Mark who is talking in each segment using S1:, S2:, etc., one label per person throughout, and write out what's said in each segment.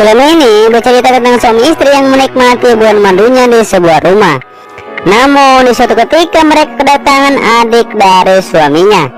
S1: Film ini bercerita tentang suami istri yang menikmati bulan madunya di sebuah rumah. Namun di suatu ketika mereka kedatangan adik dari suaminya.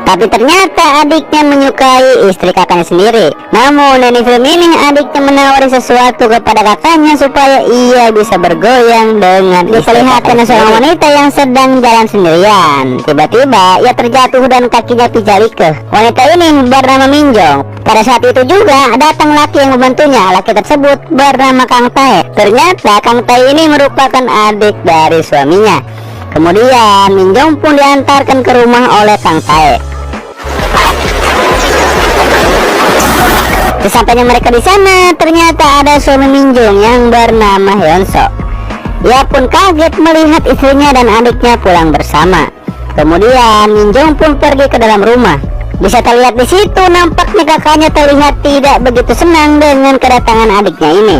S1: Tapi ternyata adiknya menyukai istri kakaknya sendiri. Namun di film ini adiknya menawari sesuatu kepada kakaknya supaya ia bisa bergoyang dengan diperlihatkan seorang wanita yang sedang jalan sendirian. Tiba-tiba ia terjatuh dan kakinya pijalike. Wanita ini bernama Minjong. Pada saat itu juga datang laki yang membantunya. Laki tersebut bernama Kang Tae. Ternyata Kang Tae ini merupakan adik dari suaminya. Kemudian Minjong pun diantarkan ke rumah oleh Kang Tae. Sesampainya mereka di sana, ternyata ada suami Minjong yang bernama Hyunso. Ia pun kaget melihat istrinya dan adiknya pulang bersama. Kemudian Minjong pun pergi ke dalam rumah. Bisa terlihat di situ nampaknya kakaknya terlihat tidak begitu senang dengan kedatangan adiknya ini.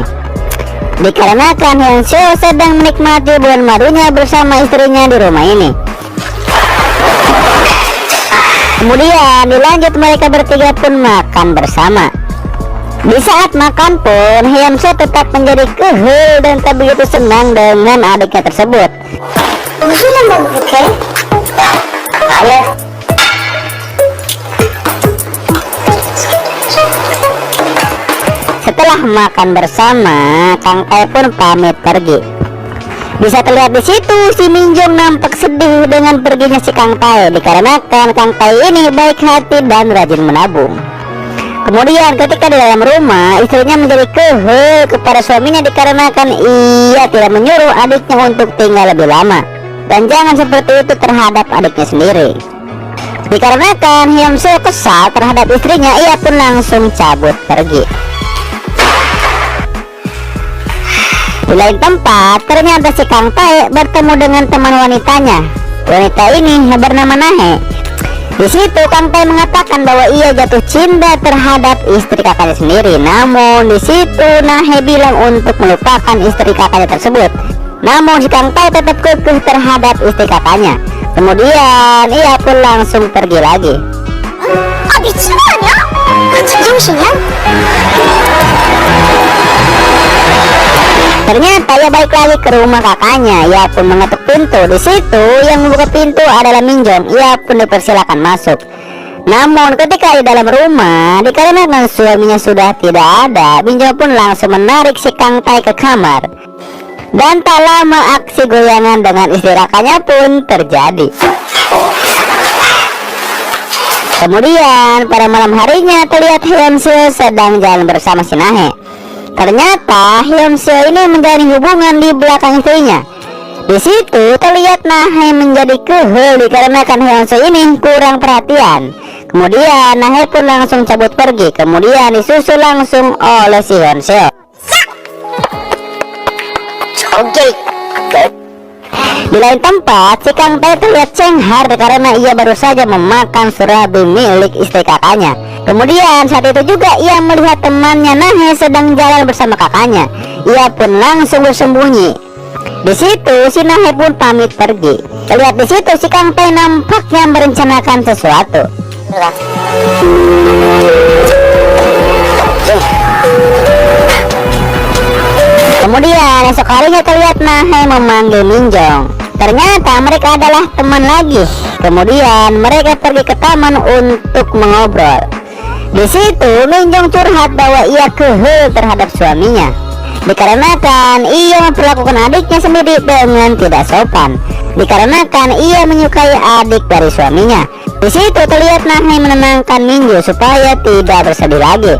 S1: Dikarenakan Hyunso sedang menikmati bulan madunya bersama istrinya di rumah ini. Kemudian dilanjut mereka bertiga pun makan bersama. Di saat makan pun Hyunso tetap menjadi kehul dan tak begitu senang dengan adiknya tersebut. Setelah makan bersama, Kang Tae pun pamit pergi. Bisa terlihat di situ si Minjong nampak sedih dengan perginya si Kang Tae, dikarenakan Kang Tae ini baik hati dan rajin menabung. Kemudian ketika di dalam rumah, istrinya menjadi kehul kepada suaminya dikarenakan ia tidak menyuruh adiknya untuk tinggal lebih lama. Dan jangan seperti itu terhadap adiknya sendiri. Dikarenakan Hyunso kesal terhadap istrinya, ia pun langsung cabut pergi. Di lain tempat, ternyata si Kang Tae bertemu dengan teman wanitanya. Wanita ini bernama Nahe. Di situ Kang Tae mengatakan bahwa ia jatuh cinta terhadap istri kakaknya sendiri. Namun di situ Nahe bilang untuk melupakan istri kakaknya tersebut. Namun si Kang Tae tetap kekeh terhadap istri kakaknya. Kemudian ia pun langsung pergi lagi. Ternyata ia balik lagi ke rumah kakaknya. Ia pun mengetuk pintu. Di situ yang membuka pintu adalah Minjong. Ia pun dipersilakan masuk. Namun ketika di dalam rumah, dikarenakan suaminya sudah tidak ada, Minjong pun langsung menarik si Kang Tae ke kamar. Dan tak lama aksi goyangan dengan istri kakaknya pun terjadi. Kemudian pada malam harinya terlihat Hyunso sedang jalan bersama si Nahe. Ternyata Hyunso ini menjalin hubungan di belakang istrinya. Di situ terlihat Nahe menjadi kehul dikarenakan Hyunso ini kurang perhatian. Kemudian Nahe pun langsung cabut pergi. Kemudian disusul langsung oleh si Hyunso. Di lain tempat, si Kang Tae terlihat cenghar karena ia baru saja memakan surabi milik istri kakaknya. Kemudian saat itu juga ia melihat temannya Nahe sedang jalan bersama kakaknya. Ia pun langsung bersembunyi. Di situ si Nahe pun pamit pergi. Terlihat di situ si Kang Tae nampaknya merencanakan sesuatu. Kemudian esok harinya terlihat Nahe memanggil Minjong. Ternyata mereka adalah teman lagi. Kemudian mereka pergi ke taman untuk mengobrol. Di situ Minjong curhat bahwa ia kehul terhadap suaminya. Dikarenakan ia memperlakukan adiknya sendiri dengan tidak sopan. Dikarenakan ia menyukai adik dari suaminya. Di situ terlihat Nahe menenangkan Minjong supaya tidak bersedih lagi.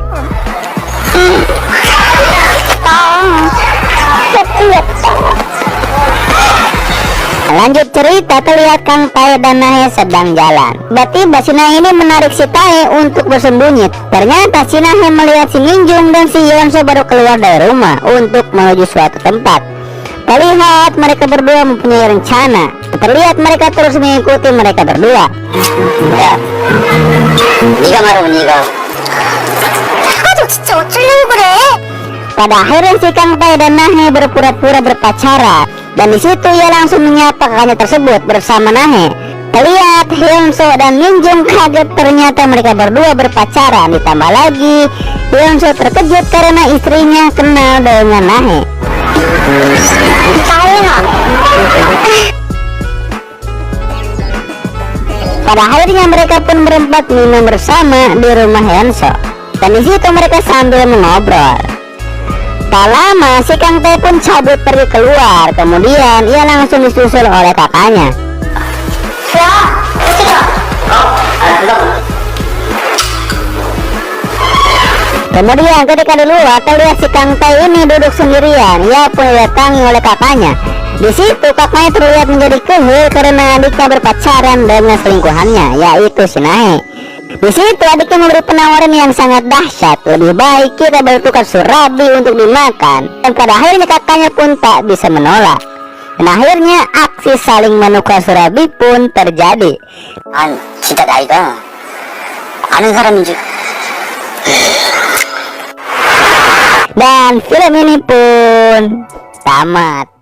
S1: Lanjut cerita, terlihat Kang Tae dan Nahe sedang jalan. Tiba-tiba si Nahe ini menarik si Tae untuk bersembunyi. Ternyata si Nahe melihat si Minjong dan si Hyunso baru keluar dari rumah untuk menuju suatu tempat. Terlihat mereka berdua mempunyai rencana. Terlihat mereka terus mengikuti mereka berdua. Pada akhirnya si Kang Tae dan Nahe berpura-pura berpacaran. Dan di situ ia langsung menyapa kakaknya tersebut bersama Nahe. Lihat Hyunso dan Minjung kaget ternyata mereka berdua berpacaran. Ditambah lagi Hyunso terkejut karena istrinya kenal dengan Nahe. Pada akhirnya mereka pun berempat minum bersama di rumah Hyunso. Dan di situ mereka sambil mengobrol. Tak lama si Kang Tae pun cabut pergi keluar. Kemudian ia langsung disusul oleh kakaknya. Kemudian ketika di luar terlihat si Kang Tae ini duduk sendirian. Ia pun didatangi oleh kakaknya. Di situ kakaknya terlihat menjadi kehul karena adiknya berpacaran dengan selingkuhannya, yaitu si Nahe. Di situ adiknya memberi penawaran yang sangat dahsyat. Lebih baik kita bertukar surabi untuk dimakan. Dan pada akhirnya kakaknya pun tak bisa menolak. Dan akhirnya aksi saling menukar surabi pun terjadi.
S2: 진짜 나이가 아는 사람인지.
S1: Dan film ini pun tamat.